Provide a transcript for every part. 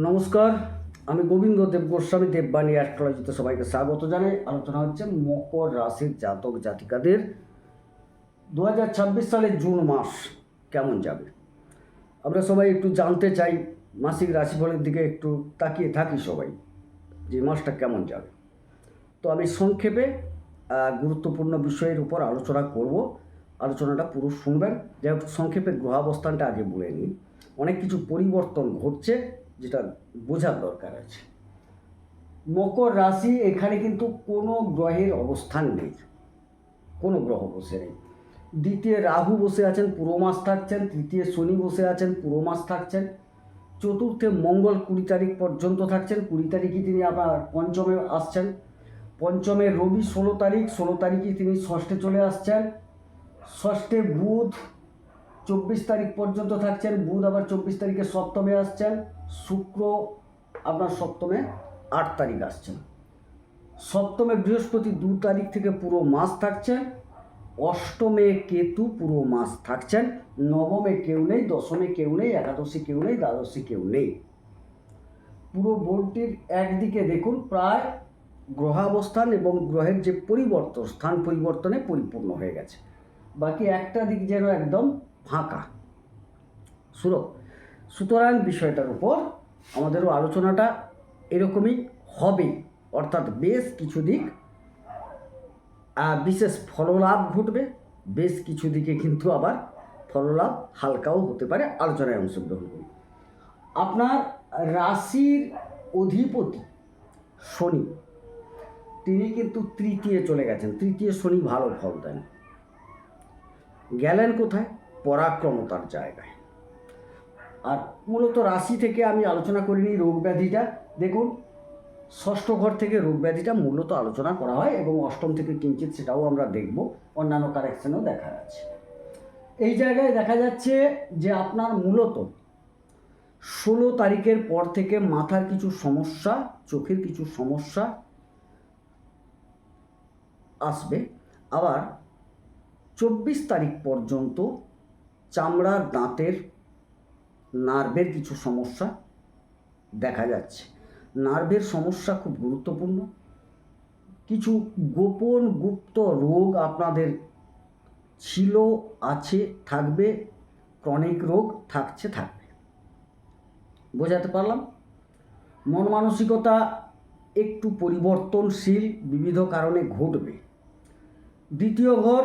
নমস্কার, আমি গোবিন্দ দেব গোস্বামী দেববাণী অ্যাস্ট্রোলজিতে সবাইকে স্বাগত জানাই। আলোচনা হচ্ছে মকর রাশির জাতক জাতিকাদের 2026 সালের জুন মাস কেমন যাবে। আমরা সবাই একটু জানতে চাই, মাসিক রাশিফলের দিকে একটু তাকিয়ে থাকি সবাই, যে মাসটা কেমন যাবে। তো আমি সংক্ষেপে গুরুত্বপূর্ণ বিষয়ের উপর আলোচনা করব। আলোচনাটা পুরো শুনবেন। যাই হোক, সংক্ষেপে গ্রহাবস্থানটা আগে বলে নিই। অনেক কিছু পরিবর্তন ঘটছে, যেটা বোঝার দরকার আছে। মকর রাশি, এখানে কিন্তু কোনো গ্রহের অবস্থান নেই, কোনো গ্রহ বসে নেই। দ্বিতীয় রাহু বসে আছেন, পুরো মাস থাকছেন। তৃতীয় শনি বসে আছেন, পুরো মাস থাকছেন। চতুর্থে মঙ্গল 20 তারিখ পর্যন্ত থাকছেন। 20 তারিখই তিনি আবার পঞ্চমে আসছেন। পঞ্চমে রবি 16 তারিখ, 16 তারিখই তিনি ষষ্ঠে চলে আসছেন। ষষ্ঠে বুধ 24 তারিখ পর্যন্ত থাকছেন। বুধ আবার 24 তারিখে সপ্তমে আসছেন। শুক্র আপনার সপ্তমে 8 তারিখ আসছেন। সপ্তমে বৃহস্পতি 2 তারিখ থেকে পুরো মাস থাকছেন। অষ্টমে কেতু পুরো মাস থাকছেন। নবমে কেউ নেই, দশমে কেউ নেই, একাদশী কেউ নেই, দ্বাদশী কেউ নেই। পুরো বোর্ডটির একদিকে দেখুন প্রায় গ্রহাবস্থান এবং গ্রহের যে পরিবর্তন, স্থান পরিবর্তনে পরিপূর্ণ হয়ে গেছে। বাকি একটা দিক যেন একদম ফাঁকা। সুতরাং বিষয়টার উপর আমাদেরও আলোচনাটা এরকমই হবে, অর্থাৎ বেশ কিছু দিক বিশেষ ফললাভ ঘটবে, বেশ কিছু দিকে কিন্তু আবার ফললাভ হালকাও হতে পারে। আলোচনায় অংশগ্রহণ করি। আপনার রাশির অধিপতি শনি, তিনি কিন্তু তৃতীয় চলে গেছেন। তৃতীয় শনি ভালো ফল দেন। গেলেন কোথায়? পরাক্রমতার জায়গায়। আর মূলত রাশি থেকে আমি আলোচনা করিনি রোগ ব্যাধিটা। দেখুন, ষষ্ঠ ঘর থেকে রোগ ব্যাধিটা মূলত আলোচনা করা হয় এবং অষ্টম থেকে কিঞ্চিত, সেটাও আমরা দেখব, অন্যান্য কারেকশনেও দেখা যাচ্ছে। এই জায়গায় দেখা যাচ্ছে যে আপনার মূলত 16 তারিখের পর থেকে মাথার কিছু সমস্যা, চোখের কিছু সমস্যা আসবে। আবার 24 তারিখ পর্যন্ত চামড়ার, দাঁতের, নার্ভের কিছু সমস্যা দেখা যাচ্ছে। নার্ভের সমস্যা খুব গুরুত্বপূর্ণ। কিছু গোপন গুপ্ত রোগ আপনাদের ছিল, আছে, থাকবে। ক্রনিক রোগ থাকবে। বোঝাতে পারলাম? মন মানসিকতা একটু পরিবর্তনশীল, বিবিধ কারণে ঘটবে। দ্বিতীয় ঘর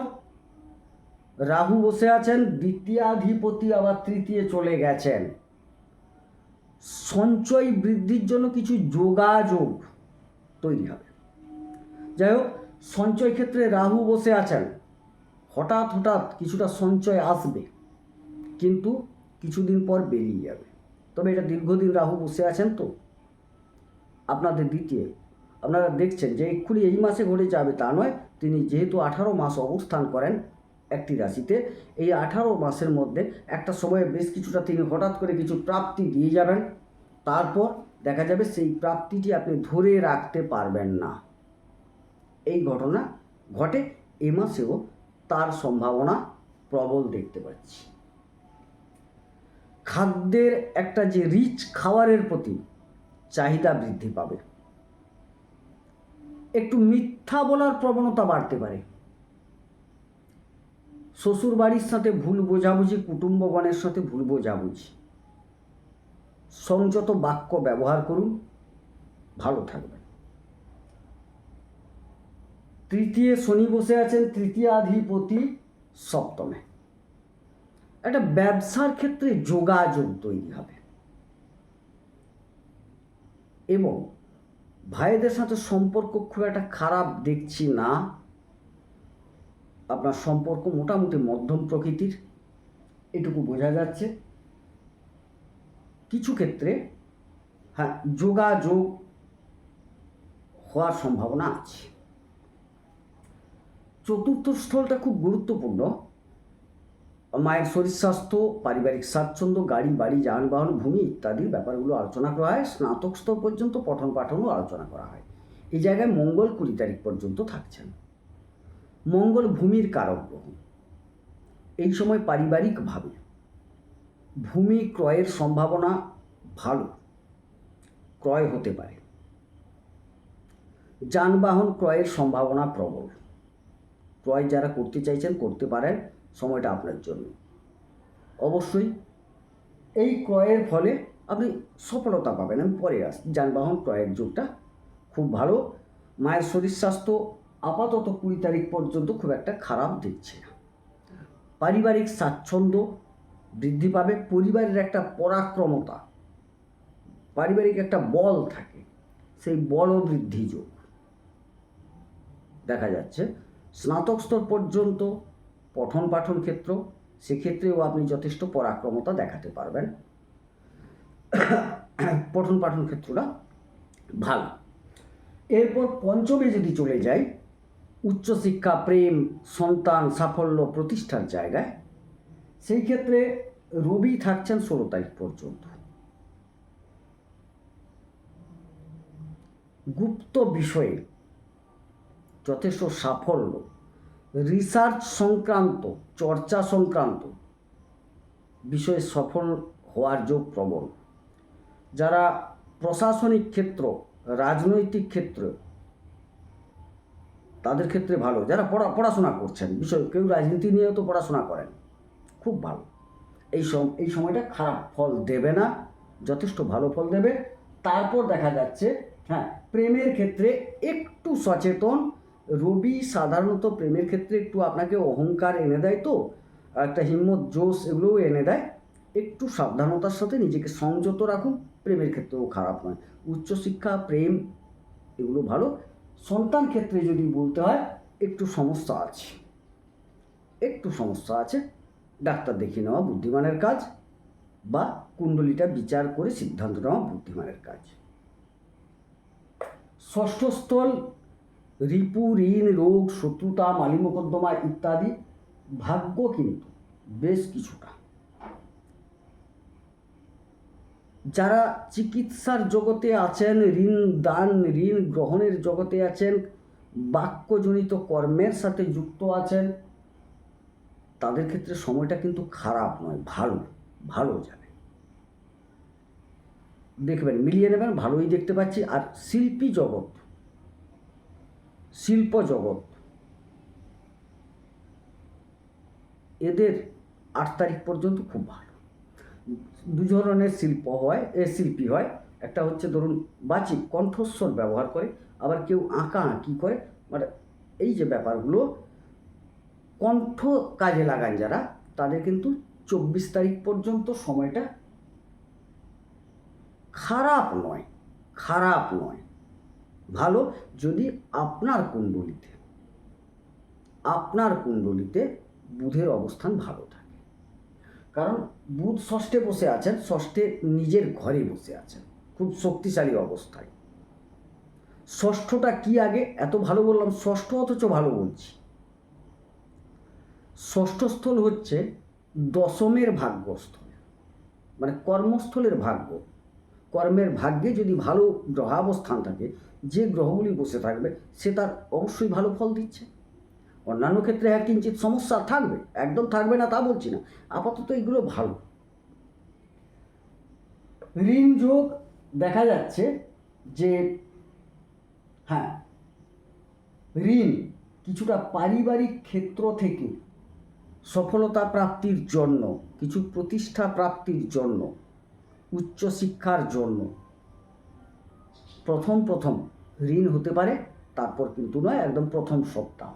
রাহু বসে আছেন, দ্বিতীয়াধিপতি আবার তৃতীয় চলে গেছেন। সঞ্চয় বৃদ্ধির জন্য কিছু যোগাযোগ তৈরি হবে। যাই হোক, সঞ্চয় ক্ষেত্রে রাহু বসে আছেন। হঠাৎ কিছুটা সঞ্চয় আসবে, কিন্তু কিছুদিন পর বেরিয়ে যাবে। তবে এটা দীর্ঘদিন রাহু বসে আছেন, তো আপনাদের দ্বিতীয়, আপনারা দেখছেন যে এক্ষুনি এই মাসে ঘটে যাবে তা নয়। তিনি যেহেতু 18 মাস অবস্থান করেন একটি রাশিতে, এই 18 মাসের মধ্যে একটা সময়ে বেশ কিছুটা তিনি হঠাৎ করে কিছু প্রাপ্তি দিয়ে যাবেন। তারপর দেখা যাবে সেই প্রাপ্তিটি আপনি ধরে রাখতে পারবেন না। এই ঘটনা ঘটে। এ মাসেও তার সম্ভাবনা প্রবল দেখতে পাচ্ছি। খাদ্যের একটা যে রিচ খাবারের প্রতি চাহিদা বৃদ্ধি পাবে। একটু মিথ্যা বলার প্রবণতা বাড়তে পারে। শ্বশুর বাড়ির সাথে ভুল বোঝাবুঝি, কুটুম্বগণের সাথে ভুল বোঝাবুঝি। সংযত বাক্য ব্যবহার করুন, ভালো থাকবেন। তৃতীয় শনি বসে আছেন, তৃতীয়াধিপতি সপ্তমে। একটা ব্যবসার ক্ষেত্রে যোগাযোগ তৈরি হবে এবং ভাইদের সাথে সম্পর্ক খুব একটা খারাপ দেখছি না। আপনার সম্পর্ক মোটামুটি মধ্যম প্রকৃতির, এটুকু বোঝা যাচ্ছে। কিছু ক্ষেত্রে যোগাযোগ হওয়ার সম্ভাবনা আছে। চতুর্থ স্থলটা খুব গুরুত্বপূর্ণ। মায়ের শরীর স্বাস্থ্য, পারিবারিক স্বাচ্ছন্দ্য, গাড়ি বাড়ি, যানবাহন, ভূমি ইত্যাদির ব্যাপারগুলো আলোচনা করা হয়। স্নাতক স্তর পর্যন্ত পঠন পাঠনও আলোচনা করা হয়। এই জায়গায় মঙ্গল 20 তারিখ পর্যন্ত থাকছেন। মঙ্গল ভূমির কারক গ্রহ। এই সময় পারিবারিকভাবে ভূমি ক্রয়ের সম্ভাবনা ভালো। ক্রয় হতে পারে। যানবাহন ক্রয়ের সম্ভাবনা প্রবল। ক্রয় যারা করতে চাইছেন করতে পারেন, সময়টা আপনার জন্য। অবশ্যই এই ক্রয়ের ফলে আপনি সফলতা পাবেন। আমি পরে আসছি। যানবাহন ক্রয়ের যুগটা খুব ভালো। মায়ের শরীর স্বাস্থ্য আপাতত 20 তারিখ পর্যন্ত খুব একটা খারাপ দিচ্ছে না। পারিবারিক স্বাচ্ছন্দ্য বৃদ্ধি পাবে। পরিবারের একটা পরাক্রমতা, পারিবারিক একটা বল থাকে, সেই বলও বৃদ্ধি যোগ দেখা যাচ্ছে। স্নাতক স্তর পর্যন্ত পঠন পাঠন ক্ষেত্র, সেক্ষেত্রেও আপনি যথেষ্ট পরাক্রমতা দেখাতে পারবেন। পঠন পাঠন ক্ষেত্রটা ভালো। এরপর পঞ্চমে যদি চলে যাই, উচ্চশিক্ষা, প্রেম, সন্তান, সাফল্য, প্রতিষ্ঠার জায়গায়, সেই ক্ষেত্রে রবি থাকছেন 16 তারিখ পর্যন্ত। গুপ্ত বিষয়ে যথেষ্ট সাফল্য, রিসার্চ সংক্রান্ত, চর্চা সংক্রান্ত বিষয়ে সফল হওয়ার যোগ প্রবল। যারা প্রশাসনিক ক্ষেত্র, রাজনৈতিক ক্ষেত্র, তাদের ক্ষেত্রে ভালো। যারা পড়াশোনা করছেন, বিষয় কেউ রাজনীতি নিয়েও তো পড়াশোনা করেন, খুব ভালো। এই সময়টা খারাপ ফল দেবে না, যথেষ্ট ভালো ফল দেবে। তারপর দেখা যাচ্ছে প্রেমের ক্ষেত্রে একটু সচেতন। রবি সাধারণত প্রেমের ক্ষেত্রে একটু আপনাকে অহংকার এনে দেয়, তো একটা হিম্মত, জোশ এগুলোও এনে দেয়। একটু সাবধানতার সাথে নিজেকে সংযত রাখুন। প্রেমের ক্ষেত্রেও খারাপ নয়। উচ্চশিক্ষা, প্রেম এগুলো ভালো। সন্তান ক্ষেত্রে যদি বলতে হয়, একটু সমস্যা আছে। ডাক্তার দেখিয়ে নেওয়া বুদ্ধিমানের কাজ, বা কুণ্ডলিটা বিচার করে সিদ্ধান্ত নেওয়া বুদ্ধিমানের কাজ। ষষ্ঠ স্থল রিপু, ঋণ, রোগ, শত্রুতা, মালি মোকদ্দমা ইত্যাদি। ভাগ্য কিন্তু বেশ কিছুটা। যারা চিকিৎসার জগতে আছেন, ঋণ দান, ঋণ গ্রহণের জগতে আছেন, বাক্যজনিত কর্মের সাথে যুক্ত আছেন, তাদের ক্ষেত্রে সময়টা কিন্তু খারাপ নয়, ভালো যাবে। দেখবেন, মিলিয়ে নেবেন, ভালোই দেখতে পাচ্ছি। আর শিল্প জগৎ এদের 8 তারিখ পর্যন্ত খুব ভালো। দু ধরনের শিল্পী হয়। একটা হচ্ছে ধরুন বাচিক, কণ্ঠস্বর ব্যবহার করে, আবার কেউ আঁকি করে, মানে এই যে ব্যাপারগুলো কণ্ঠ কাজে লাগান যারা, তাদের কিন্তু 24 তারিখ পর্যন্ত সময়টা খারাপ নয়, ভালো। যদি আপনার কুণ্ডলিতে বুধের অবস্থান ভালো থাকে। কারণ বুধ ষষ্ঠে বসে আছেন, ষষ্ঠে নিজের ঘরে বসে আছেন, খুব শক্তিশালী অবস্থায়। ষষ্ঠটা কি আগে এত ভালো বললাম, ষষ্ঠ অথচ ভালো বলছি। ষষ্ঠ স্থল হচ্ছে দশমের ভাগ্যস্থল, মানে কর্মস্থলের ভাগ্য। কর্মের ভাগ্যে যদি ভালো গ্রহাবস্থান থাকে, যে গ্রহগুলি বসে থাকবে, সে তার অবশ্যই ভালো ফল দিচ্ছে। অন্যান্য ক্ষেত্রে কিঞ্চিত সমস্যা থাকবে, একদম থাকবে না তা বলছি না, আপাতত এগুলো ভালো। ঋণ যোগ দেখা যাচ্ছে যে ঋণ কিছুটা পারিবারিক ক্ষেত্র থেকে সফলতা প্রাপ্তির জন্য, কিছু প্রতিষ্ঠা প্রাপ্তির জন্য, উচ্চশিক্ষার জন্য প্রথম ঋণ হতে পারে, তারপর কিন্তু নয়, একদম প্রথম সপ্তাহ।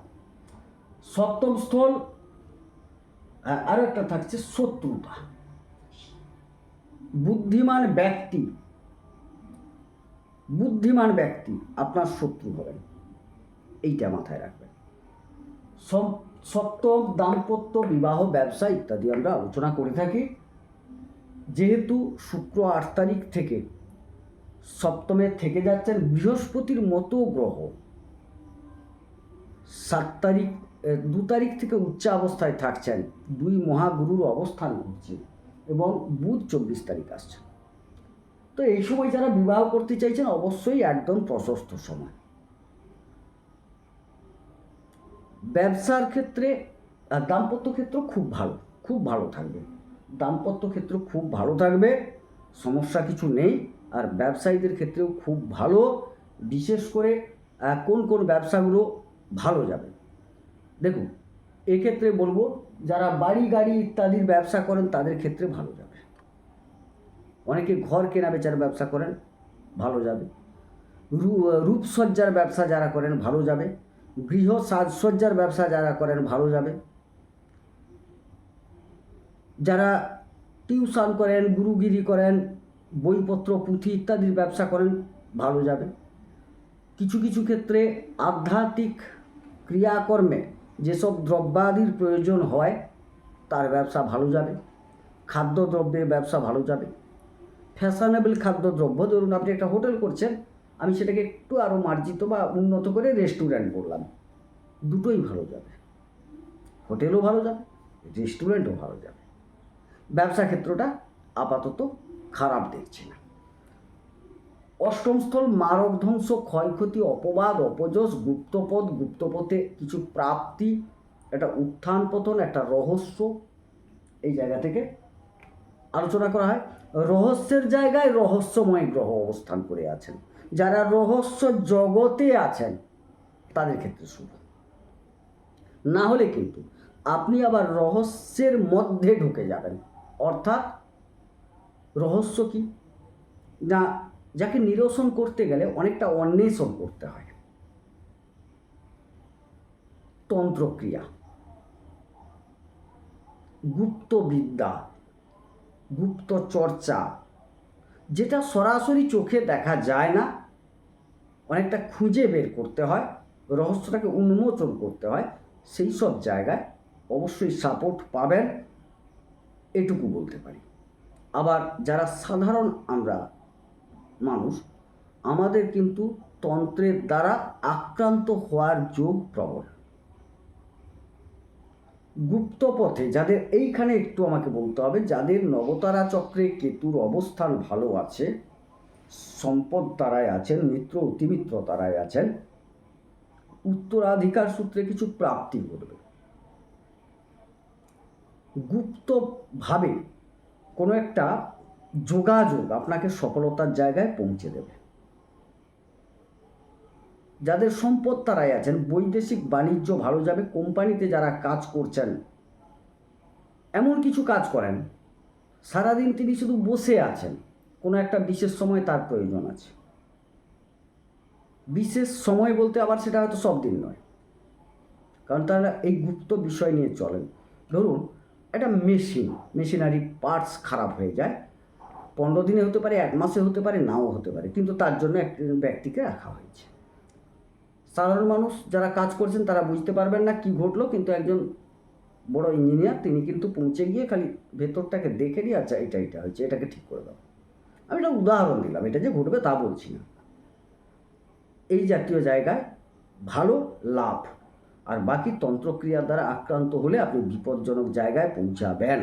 সপ্তম স্থল আরও একটা থাকছে শত্রুতা। বুদ্ধিমান ব্যক্তি আপনার শত্রু হবেন, এইটা মাথায় রাখবেন। সপ্তম দাম্পত্য, বিবাহ, ব্যবসা ইত্যাদি আমরা আলোচনা করে থাকি। যেহেতু শুক্র 8 তারিখ থেকে সপ্তমে থেকে যাচ্ছেন, বৃহস্পতির মতো গ্রহ 2 তারিখ থেকে উচ্চ অবস্থায় থাকছেন, 2 মহাগুরুর অবস্থান করছে, এবং বুধ 24 তারিখ আসছে। তো এই সময় যারা বিবাহ করতে চাইছেন, অবশ্যই একদম প্রশস্ত সময়। ব্যবসার ক্ষেত্রে, দাম্পত্য ক্ষেত্র খুব ভালো থাকবে। সমস্যা কিছু নেই। আর ব্যবসায়ীদের ক্ষেত্রেও খুব ভালো, বিশেষ করে কোন কোন ব্যবসাগুলো ভালো যাবে দেখুন। এক্ষেত্রে বলবো যারা বাড়ি গাড়ি ইত্যাদির ব্যবসা করেন তাদের ক্ষেত্রে ভালো যাবে। অনেকে ঘর কেনা বেচার ব্যবসা করেন, ভালো যাবে। রূপসজ্জার ব্যবসা যারা করেন ভালো যাবে। গৃহ সাজসজ্জার ব্যবসা যারা করেন ভালো যাবে। যারা টিউশন করেন, গুরুগিরি করেন, বইপত্র পুঁথি ইত্যাদির ব্যবসা করেন ভালো যাবে। কিছু কিছু ক্ষেত্রে আধ্যাত্মিক ক্রিয়াকর্মে যেসব দ্রব্যাদির প্রয়োজন হয় তার ব্যবসা ভালো যাবে। খাদ্যদ্রব্যের ব্যবসা ভালো যাবে। ফ্যাশনেবল খাদ্যদ্রব্য, ধরুন আপনি একটা হোটেল করছেন, আমি সেটাকে একটু আরও মার্জিত বা উন্নত করে রেস্টুরেন্ট করলাম, দুটোই ভালো যাবে। হোটেলও ভালো যাবে, রেস্টুরেন্টও ভালো যাবে। ব্যবসা ক্ষেত্রটা আপাতত খারাপ দেখছি না। অষ্টম স্থল মারক ধ্বংস, ক্ষয়ক্ষতি, অপবাদ, অপযশ, গুপ্তপদ, গুপ্তপথে কিছু প্রাপ্তি, একটা উত্থান পতন, একটা রহস্য, এই জায়গা থেকে আলোচনা করা হয়। রহস্যের জায়গায় রহস্যময় গ্রহ অবস্থান করে আছেন। যারা রহস্য জগতে আছেন তাদের ক্ষেত্রে শুভ। না হলে কিন্তু আপনি আবার রহস্যের মধ্যে ঢুকে যাবেন। অর্থাৎ রহস্য কি না, যাকে নিরসন করতে গেলে অনেকটা অন্বেষণ করতে হয়। তন্ত্রক্রিয়া, গুপ্ত বিদ্যা, গুপ্ত চর্চা, যেটা সরাসরি চোখে দেখা যায় না, অনেকটা খুঁজে বের করতে হয়, রহস্যটাকে উন্মোচন করতে হয়, সেই সব জায়গায় অবশ্যই সাপোর্ট পাবেন, এটুকু বলতে পারি। আবার যারা সাধারণ আমরা মানুষ, আমাদের কিন্তু তন্ত্রের দ্বারা আক্রান্ত হওয়ার যোগ প্রবল। গুপ্ত পথে যাদের, এইখানে একটু আমাকে বলতে হবে, যাদের নবতারা চক্রে কেতুর অবস্থান ভালো আছে, সম্পদ তারাই আছেন, মিত্র অতিমিত্র তারাই আছেন, উত্তরাধিকার সূত্রে কিছু প্রাপ্তি ঘটবে। গুপ্তভাবে কোনো একটা যোগাযোগ আপনাকে সফলতার জায়গায় পৌঁছে দেবে। যাদের সম্পদ তারাই আছেন, বৈদেশিক বাণিজ্য ভালো যাবে। কোম্পানিতে যারা কাজ করছেন, এমন কিছু কাজ করেন সারাদিন তিনি শুধু বসে আছেন, কোনো একটা বিশেষ সময় তার প্রয়োজন আছে। বিশেষ সময় বলতে আবার সেটা হয়তো সব দিন নয়, কারণ তারা এই গুপ্ত বিষয় নিয়ে চলেন। ধরুন একটা মেশিনারি পার্টস খারাপ হয়ে যায়, 15 দিনে হতে পারে, 1 মাসে হতে পারে, নাও হতে পারে, কিন্তু তার জন্য একজন ব্যক্তিকে রাখা হয়েছে। সাধারণ মানুষ যারা কাজ করছেন তারা বুঝতে পারবেন না কি ঘটলো, কিন্তু একজন বড় ইঞ্জিনিয়ার তিনি কিন্তু পৌঁছে গিয়ে খালি ভেতরটাকে দেখে নিয়ে, আচ্ছা এটা হয়েছে, এটাকে ঠিক করে দাও। আমি একটা উদাহরণ দিলাম, এটা যে ঘটবে তা বলছি না। এই জাতীয় জায়গায় ভালো লাভ। আর বাকি তন্ত্রক্রিয়ার দ্বারা আক্রান্ত হলে আপনি বিপজ্জনক জায়গায় পৌঁছাবেন।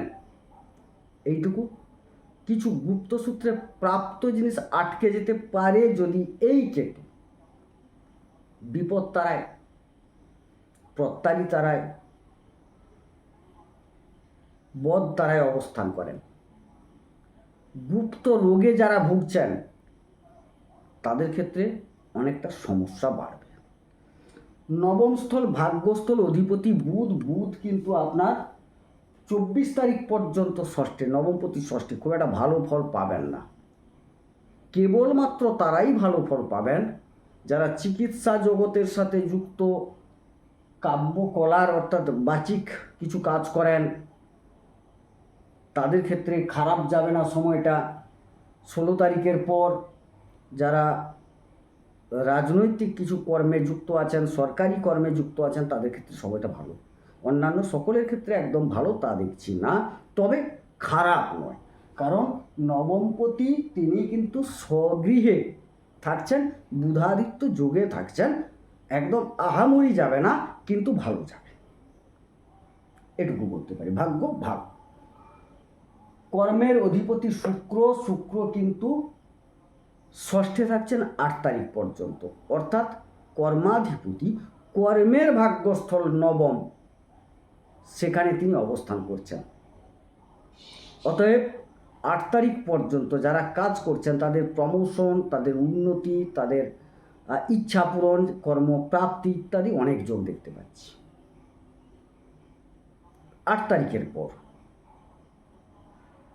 এইটুকু। কিছু গুপ্ত সূত্রে প্রাপ্ত জিনিস আটকে যেতে পারে যদি এই কেতু বিপদ তারায়, প্রত্যারী তারায়, বদ তারায় অবস্থান করেন। গুপ্ত রোগে যারা ভুগছেন তাদের ক্ষেত্রে অনেকটা সমস্যা বাড়বে। নবম স্থল ভাগ্যস্থল অধিপতি বুধ কিন্তু আপনার 24 তারিখ পর্যন্ত ষষ্ঠে, নবমপতি ষষ্ঠে, খুব একটা ভালো ফল পাবেন না। কেবলমাত্র তারাই ভালো ফল পাবেন যারা চিকিৎসা জগতের সাথে যুক্ত, কাব্যকলার অর্থাৎ বাচিক কিছু কাজ করেন, তাদের ক্ষেত্রে খারাপ যাবে না সময়টা। 16 তারিখের পর যারা রাজনৈতিক কিছু কর্মে যুক্ত আছেন, সরকারি কর্মে যুক্ত আছেন, তাদের ক্ষেত্রে সময়টা ভালো। অন্যান্য সকলের ক্ষেত্রে একদম ভালো তা দেখছি না, তবে খারাপ নয়। কারণ নবমপতি তিনি কিন্তু স্বগৃহে থাকছেন, বুধাদিত্য যোগে থাকছেন, একদম আহামরি যাবে না, কিন্তু ভালো যাবে, এটুকু বলতে পারি। ভাগ্য ভাগ। কর্মের অধিপতি শুক্র কিন্তু ষষ্ঠে থাকছেন 8 তারিখ পর্যন্ত, অর্থাৎ কর্মাধিপতি, কর্মের ভাগ্যস্থল নবম, সেখানে তিনি অবস্থান করছেন। অতএব 8 তারিখ পর্যন্ত যারা কাজ করছেন তাদের প্রমোশন, তাদের উন্নতি, তাদের ইচ্ছা পূরণ, কর্মপ্রাপ্তি ইত্যাদি অনেক যোগ দেখতে পাচ্ছি। 8 তারিখের পর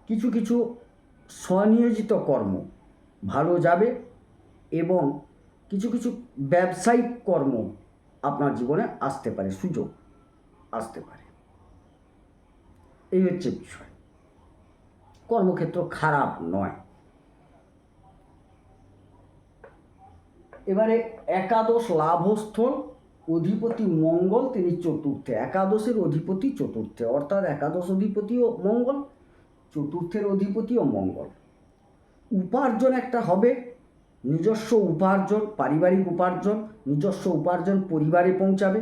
কিছু কিছু স্বনিয়োজিত কর্ম ভালো যাবে এবং কিছু কিছু ব্যবসায়িক কর্ম আপনার জীবনে আসতে পারে, সুযোগ আসতে পারে। এই হচ্ছে বিষয়। কর্মক্ষেত্র খারাপ নয়। এবারে একাদশ লাভস্থল অধিপতি মঙ্গল, তিনি চতুর্থে। একাদশের অধিপতি চতুর্থে, অর্থাৎ একাদশ অধিপতিও মঙ্গল, চতুর্থের অধিপতিও মঙ্গল। উপার্জন একটা হবে, নিজস্ব উপার্জন, পারিবারিক উপার্জন, নিজস্ব উপার্জন পরিবারে পৌঁছাবে,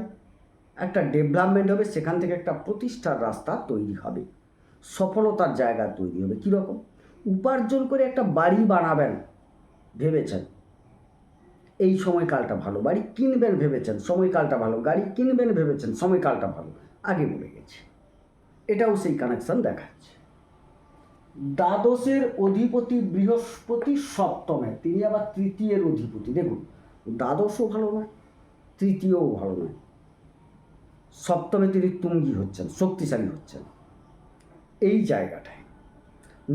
একটা ডেভেলপমেন্ট হবে, সেখান থেকে একটা প্রতিষ্ঠার রাস্তা তৈরি হবে, সফলতার জায়গা তৈরি হবে। কীরকম? উপার্জন করে একটা বাড়ি বানাবেন ভেবেছেন, এই সময়কালটা ভালো। বাড়ি কিনবেন ভেবেছেন, সময়কালটা ভালো। গাড়ি কিনবেন ভেবেছেন, সময়কালটা ভালো। আগে বলে গেছে, এটাও সেই কানেকশন দেখাচ্ছে। দ্বাদশের অধিপতি বৃহস্পতি সপ্তমে, তিনি আবার তৃতীয়ের অধিপতি। দেখুন, দ্বাদশও ভালো নয়, তৃতীয়ও ভালো নয়, সপ্তমে তিনি তুঙ্গি হচ্ছেন, শক্তিশালী হচ্ছেন। এই জায়গাটায়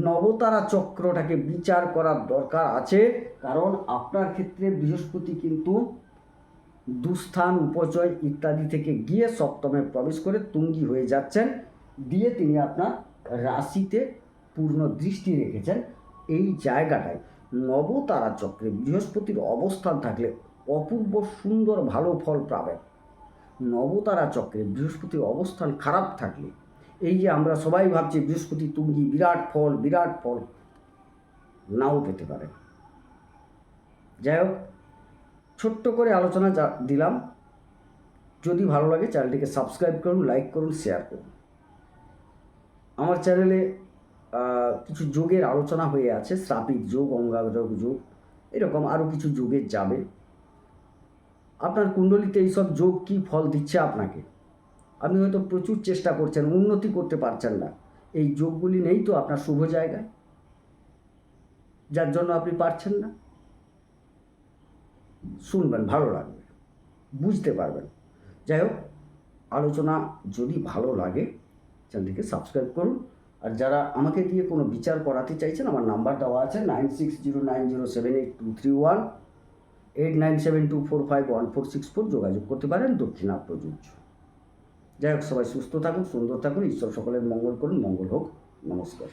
নবতারা চক্রটাকে বিচার করার দরকার আছে, কারণ আপনার ক্ষেত্রে বৃহস্পতি কিন্তু দুস্থান, উপচয় ইত্যাদি থেকে গিয়ে সপ্তমে প্রবেশ করে তুঙ্গি হয়ে যাচ্ছেন, দিয়ে তিনি আপনার রাশিতে পূর্ণ দৃষ্টি রেখেছেন। এই জায়গাটায় নবতারা চক্রে বৃহস্পতির অবস্থান থাকলে অপূর্ব সুন্দর ভালো ফল পাবেন। নবতারা চক্রে বৃহস্পতির অবস্থান খারাপ থাকলে, এই যে আমরা সবাই ভাবছি বৃহস্পতি তুঙ্গি, বিরাট ফল নাও পেতে পারেন। যাই হোক, ছোট্ট করে আলোচনা দিলাম। যদি ভালো লাগে চ্যানেলটিকে সাবস্ক্রাইব করুন, লাইক করুন, শেয়ার করুন। আমার চ্যানেলে কিছু যোগের আলোচনা হয়ে আছে, শ্রাপিত যোগ, অঙ্গারক যোগ, এরকম আরও কিছু যোগের যাবে। আপনার কুণ্ডলিতে এইসব যোগ কী ফল দিচ্ছে আপনাকে, আপনি হয়তো প্রচুর চেষ্টা করছেন, উন্নতি করতে পারছেন না, এই যোগগুলি নেই তো আপনার শুভ জায়গায়, যার জন্য আপনি পারছেন না। শুনবেন, ভালো লাগবে, বুঝতে পারবেন। যাই হোক, আলোচনা যদি ভালো লাগে চ্যানেলটিকে সাবস্ক্রাইব করুন। আর যারা আমাকে দিয়ে কোনো বিচার করাতে চাইছেন, আমার নাম্বার দেওয়া আছে 9609078231, 8972451464, যোগাযোগ করতে পারেন, দক্ষিণা প্রযোজ্য। যাই হোক, সবাই সুস্থ থাকুন, সুন্দর থাকুন, ঈশ্বর সকলের মঙ্গল করুন, মঙ্গল হোক। নমস্কার।